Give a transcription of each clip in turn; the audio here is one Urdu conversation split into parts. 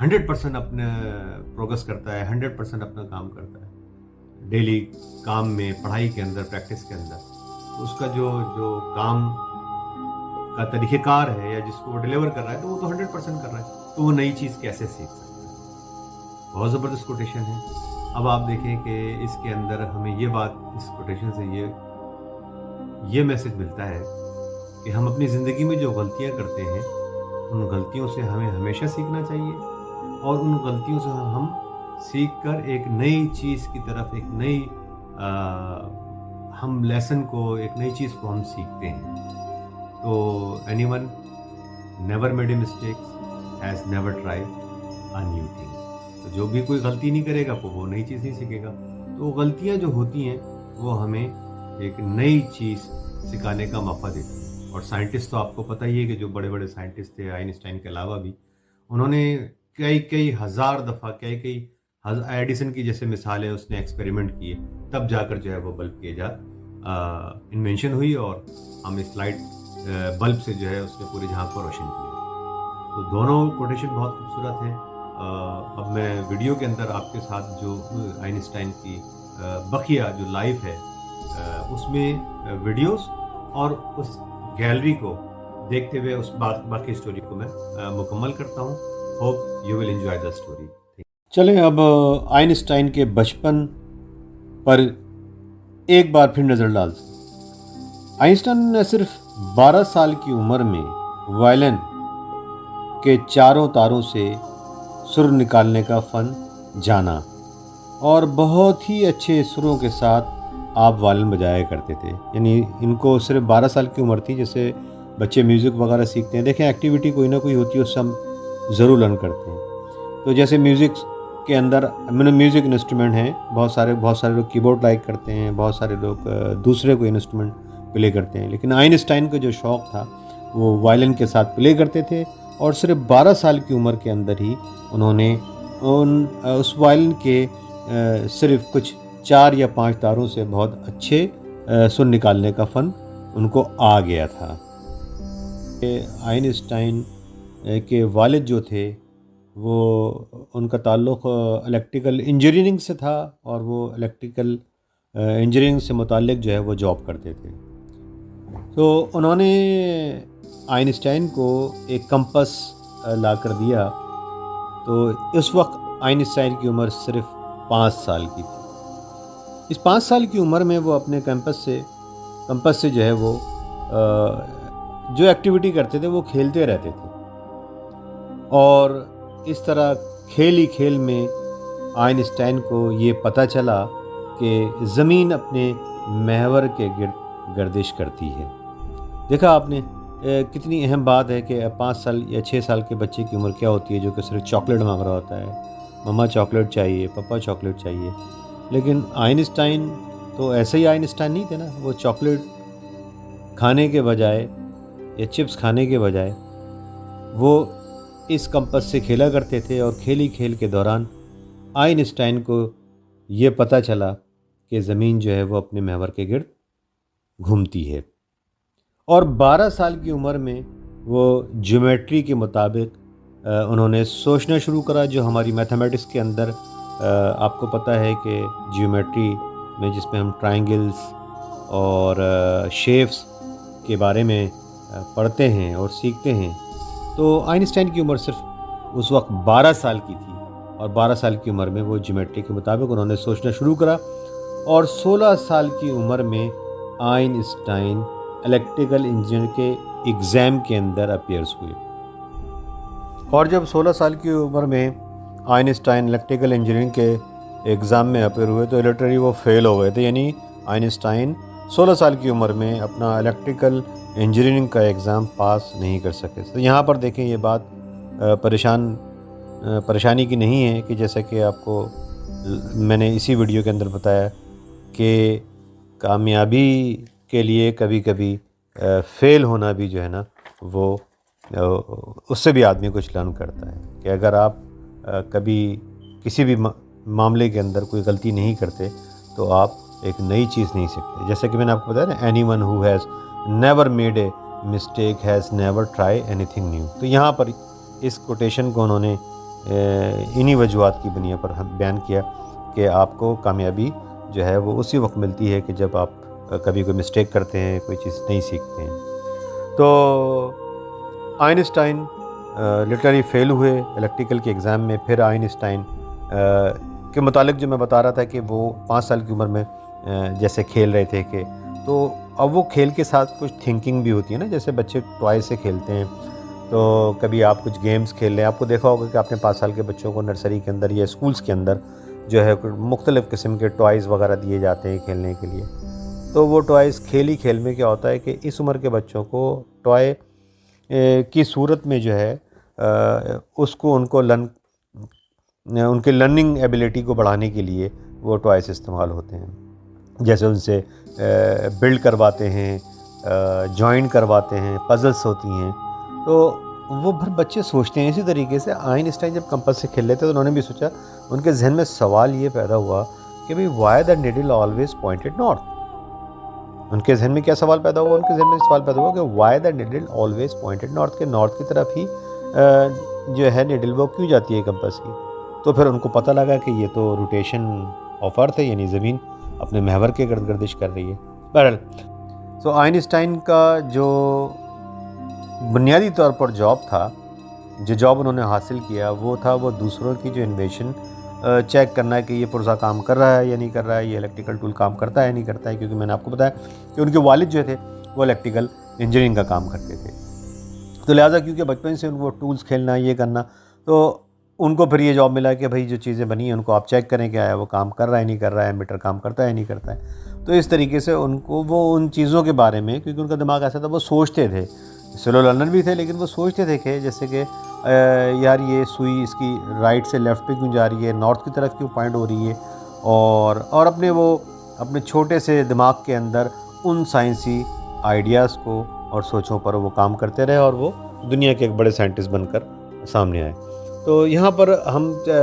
100% اپنے پروگرس کرتا ہے، 100% اپنا کام کرتا ہے ڈیلی کام میں، پڑھائی کے اندر، پریکٹس کے اندر، تو اس کا جو کام کا طریقہ کار ہے یا جس کو وہ ڈیلیور کر رہا ہے تو وہ تو 100% کر رہا ہے، تو وہ نئی چیز کیسے سیکھ سکتا ہے؟ بہت زبردست کوٹیشن ہے۔ اب آپ دیکھیں کہ اس کے اندر ہمیں یہ بات، اس کوٹیشن سے یہ میسج ملتا ہے کہ ہم اپنی زندگی میں جو غلطیاں کرتے ہیں ان غلطیوں سے ہمیں ہمیشہ سیکھنا چاہیے، اور ان غلطیوں سے ہم سیکھ کر ایک نئی چیز کی طرف، ایک نئی ہم لیسن کو، ایک نئی چیز کو ہم سیکھتے ہیں۔ تو any one never made a mistakes has never try a new thing. تو جو بھی کوئی غلطی نہیں کرے گا وہ نئی چیز نہیں سیکھے گا۔ تو غلطیاں جو ہوتی ہیں وہ ہمیں ایک نئی چیز سکھانے کا موقع دیتی ہیں۔ اور سائنٹسٹ تو آپ کو پتہ ہی ہے کہ جو بڑے بڑے سائنٹسٹ تھے آئنسٹائن کے علاوہ بھی، انہوں نے کئی ہزار دفعہ، کئی ایڈیسن کی جیسے مثال ہے، اس نے ایکسپیریمنٹ کیے، تب جا کر جو ہے وہ بلب کی ایجاد انوینشن ہوئی، اور ہم اس لائٹ بلب سے جو ہے اس نے پورے جہاں کو روشن کیا۔ تو دونوں کوٹیشن بہت خوبصورت ہیں۔ اب میں ویڈیو کے اندر آپ کے ساتھ جو آئنسٹائن کی بقیہ جو لائف ہے اس میں ویڈیوز اور اس گیلری کو دیکھتے ہوئے اس باقی اسٹوری کو میں مکمل کرتا ہوں۔ Hope you will enjoy the story. چلیں اب آئنسٹائن کے بچپن پر ایک بار پھر نظر ڈالتے ہیں۔ آئنسٹائن نے صرف 12 سال کی عمر میں وائلن کے چاروں تاروں سے سر نکالنے کا فن جانا، اور بہت ہی اچھے سروں کے ساتھ آپ وائلن بجایا کرتے تھے۔ یعنی ان کو صرف 12 سال کی عمر تھی، جیسے بچے میوزک وغیرہ سیکھتے ہیں، دیکھیں ایکٹیویٹی کوئی نہ کوئی ہوتی ہے، اس سے ہم ضرور لرن کرتے ہیں۔ تو جیسے میوزک کے اندر میوزک انسٹرومنٹ ہیں، بہت سارے لوگ کی بورڈ لائک کرتے ہیں، بہت سارے لوگ دوسرے کوئی انسٹرومنٹ پلے کرتے ہیں، لیکن آئنسٹائن کا جو شوق تھا وہ وائلن کے ساتھ پلے کرتے تھے، اور صرف 12 سال کی عمر کے اندر ہی انہوں نے اس وائلن کے صرف کچھ 4 یا 5 تاروں سے بہت اچھے سر نکالنے کا فن ان کو آ گیا تھا۔ آئنسٹائن کے والد جو تھے وہ ان کا تعلق الیکٹریکل انجینئرنگ سے تھا، اور وہ الیکٹریکل انجینئرنگ سے متعلق جو ہے وہ جاب کرتے تھے۔ تو انہوں نے آئنسٹائن کو ایک کمپس لا کر دیا، تو اس وقت آئنسٹائن کی عمر صرف 5 سال کی تھی۔ اس 5 سال کی عمر میں وہ اپنے کمپس سے جو ہے وہ جو ایکٹیویٹی کرتے تھے وہ کھیلتے رہتے تھے، اور اس طرح کھیل میں آئنسٹائن کو یہ پتہ چلا کہ زمین اپنے محور کے گرد گردش کرتی ہے۔ دیکھا آپ نے کتنی اہم بات ہے کہ 5 سال یا 6 سال کے بچے کی عمر کیا ہوتی ہے جو کہ صرف چاکلیٹ مانگ رہا ہوتا ہے، مما چاکلیٹ چاہیے، پپا چاکلیٹ چاہیے۔ لیکن آئنسٹائن تو ایسے ہی آئنسٹائن نہیں تھے نا، وہ چاکلیٹ کھانے کے بجائے یا چپس کھانے کے بجائے وہ اس کمپس سے کھیلا کرتے تھے، اور کھیل کے دوران آئنسٹائن کو یہ پتہ چلا کہ زمین جو ہے وہ اپنے محور کے گرد گھومتی ہے، اور 12 سال کی عمر میں وہ جیومیٹری کے مطابق انہوں نے سوچنا شروع کرا، جو ہماری میتھمیٹکس کے اندر آپ کو پتہ ہے کہ جیومیٹری میں جس میں ہم ٹرائنگلز اور شیپس کے بارے میں پڑھتے ہیں اور سیکھتے ہیں، تو آئنسٹائن کی عمر صرف اس وقت 12 سال کی تھی، اور 12 سال کی عمر میں وہ جیومیٹری کے مطابق انہوں نے سوچنا شروع کرا، اور 16 سال کی عمر میں آئنسٹائن الیکٹریکل انجینئر کے ایگزام کے اندر اپیئرس ہوئے۔ اور جب 16 سال کی عمر میں آئنسٹائن الیکٹریکل انجینئرنگ کے ایگزام میں اپیئر ہوئے تو لٹرلی وہ فیل ہو گئے تھے، یعنی آئنسٹائن 16 سال کی عمر میں اپنا الیکٹریکل انجینئرنگ کا ایگزام پاس نہیں کر سکے۔ تو یہاں پر دیکھیں یہ بات پریشانی کی نہیں ہے، کہ جیسا کہ آپ کو میں نے اسی ویڈیو کے اندر بتایا کہ کامیابی کے لیے کبھی کبھی فیل ہونا بھی جو ہے نا وہ اس سے بھی آدمی کچھ لرن کرتا ہے، کہ اگر آپ کبھی کسی بھی معاملے کے اندر کوئی غلطی نہیں کرتے تو آپ ایک نئی چیز نہیں سیکھتے۔ جیسا کہ میں نے آپ کو بتایا نا، any one who has never made a mistake has never try any thing new. تو یہاں پر اس کوٹیشن کو انہوں نے انہی وجوہات کی بنیاد پر بیان کیا کہ آپ کو کامیابی جو ہے وہ اسی وقت ملتی ہے کہ جب آپ کبھی کوئی مسٹیک کرتے ہیں، کوئی چیز نہیں سیکھتے ہیں۔ تو آئنسٹائن لٹرلی فیل ہوئے الیکٹریکل کے ایگزام میں۔ پھر آئنسٹائن کے متعلق جو میں بتا رہا تھا کہ وہ 5 سال کی عمر میں جیسے کھیل رہے تھے، کہ تو اب وہ کھیل کے ساتھ کچھ تھنکنگ بھی ہوتی ہے نا، جیسے بچے ٹوائے سے کھیلتے ہیں، تو کبھی آپ کچھ گیمز کھیل رہے ہیں، آپ کو دیکھا ہوگا کہ آپ نے 5 سال کے بچوں کو نرسری کے اندر یا اسکولس کے اندر جو ہے مختلف قسم کے ٹوائز وغیرہ دیے جاتے ہیں کھیلنے کے لیے۔ تو وہ ٹوائز کھیل میں کیا ہوتا ہے کہ اس عمر کے بچوں کو ٹوائے کی صورت میں جو ہے اس کو ان کے لرننگ ایبیلٹی کو بڑھانے کے لیے وہ ٹوائز استعمال ہوتے ہیں، جیسے ان سے بلڈ کرواتے ہیں، جوائن کرواتے ہیں، پزلس ہوتی ہیں، تو وہ بچے سوچتے ہیں اسی طریقے سے۔ آئنسٹائن جب کمپس سے کھیل رہے تھے تو انہوں نے بھی سوچا، ان کے ذہن میں سوال یہ پیدا ہوا کہ بھئی why the needle always pointed north. ان کے ذہن میں کیا سوال پیدا ہوا؟ ان کے ذہن میں سوال پیدا ہوا کہ Y the needle always pointed north, کہ نارتھ کی طرف ہی جو ہے نیڈل وہ کیوں جاتی ہے کمپس کی؟ تو پھر ان کو پتہ لگا کہ یہ تو روٹیشن آف ارتھ ہے، یعنی زمین اپنے محور کے گرد گردش کر رہی ہے۔ بہرحال تو آئنسٹائن کا جو بنیادی طور پر جاب تھا، جو جاب انہوں نے حاصل کیا، وہ تھا وہ دوسروں کی جو انویشن چیک کرنا ہے کہ یہ پرزہ کام کر رہا ہے یا نہیں کر رہا ہے، یہ الیکٹریکل ٹول کام کرتا ہے یا نہیں کرتا ہے، کیونکہ میں نے آپ کو بتایا کہ ان کے والد جو تھے وہ الیکٹریکل انجینئرنگ کا کام کرتے تھے، تو لہٰذا کیونکہ بچپن سے ان کو ٹولز کھیلنا یہ کرنا، تو ان کو پھر یہ جاب ملا کہ بھائی جو چیزیں بنی ہیں ان کو آپ چیک کریں کہ آیا وہ کام کر رہا ہے نہیں کر رہا ہے، میٹر کام کرتا ہے نہیں کرتا ہے۔ تو اس طریقے سے ان کو وہ ان چیزوں کے بارے میں، کیونکہ ان کا دماغ ایسا تھا، وہ سوچتے تھے، سلو لرنر بھی تھے لیکن وہ سوچتے تھے کہ جیسے کہ یار یہ سوئی اس کی رائٹ سے لیفٹ پہ کیوں جا رہی ہے، نارتھ کی طرف کیوں پوائنٹ ہو رہی ہے، اور اپنے چھوٹے سے دماغ کے اندر ان سائنسی آئیڈیاز کو اور سوچوں پر وہ کام کرتے رہے اور وہ دنیا کے ایک بڑے سائنٹسٹ بن کر سامنے آئے۔ تو یہاں پر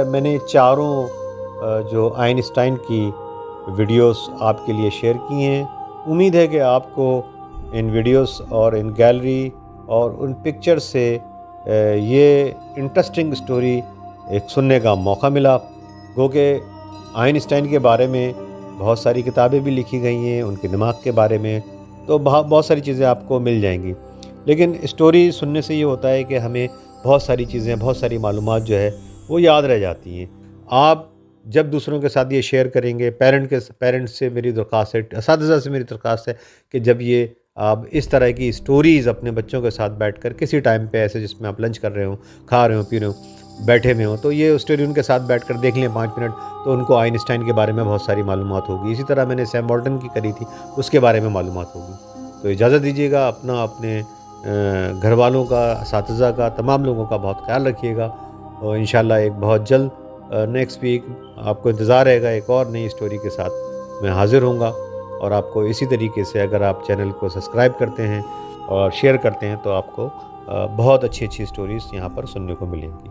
میں نے چاروں جو آئنسٹائن کی ویڈیوز آپ کے لیے شیئر کی ہیں۔ امید ہے کہ آپ کو ان ویڈیوز اور ان گیلری اور ان پکچر سے یہ انٹرسٹنگ سٹوری ایک سننے کا موقع ملا۔ گو کہ آئنسٹائن کے بارے میں بہت ساری کتابیں بھی لکھی گئی ہیں، ان کے دماغ کے بارے میں، تو بہت ساری چیزیں آپ کو مل جائیں گی، لیکن اسٹوری سننے سے یہ ہوتا ہے کہ ہمیں بہت ساری چیزیں، بہت ساری معلومات جو ہے وہ یاد رہ جاتی ہیں۔ آپ جب دوسروں کے ساتھ یہ شیئر کریں گے، پیرنٹس سے میری درخواست ہے، اساتذہ سے میری درخواست ہے کہ جب یہ آپ اس طرح کی اسٹوریز اپنے بچوں کے ساتھ بیٹھ کر کسی ٹائم پہ ایسے جس میں آپ لنچ کر رہے ہوں، کھا رہے ہوں، پی رہے ہوں، بیٹھے ہوئے ہوں، تو یہ اسٹوری ان کے ساتھ بیٹھ کر دیکھ لیں 5 منٹ، تو ان کو آئنسٹائن کے بارے میں بہت ساری معلومات ہوگی۔ اسی طرح میں نے سیم والٹن کی کری تھی، اس کے بارے میں معلومات ہوگی۔ تو اجازت دیجیے گا، اپنے گھر والوں کا، اساتذہ کا، تمام لوگوں کا بہت خیال رکھیے گا، اور انشاءاللہ ایک بہت جلد نیکسٹ ویک آپ کو انتظار رہے گا ایک اور نئی اسٹوری کے ساتھ میں حاضر ہوں گا۔ اور آپ کو اسی طریقے سے اگر آپ چینل کو سبسکرائب کرتے ہیں اور شیئر کرتے ہیں تو آپ کو بہت اچھی اسٹوریز یہاں پر سننے کو ملیں گی۔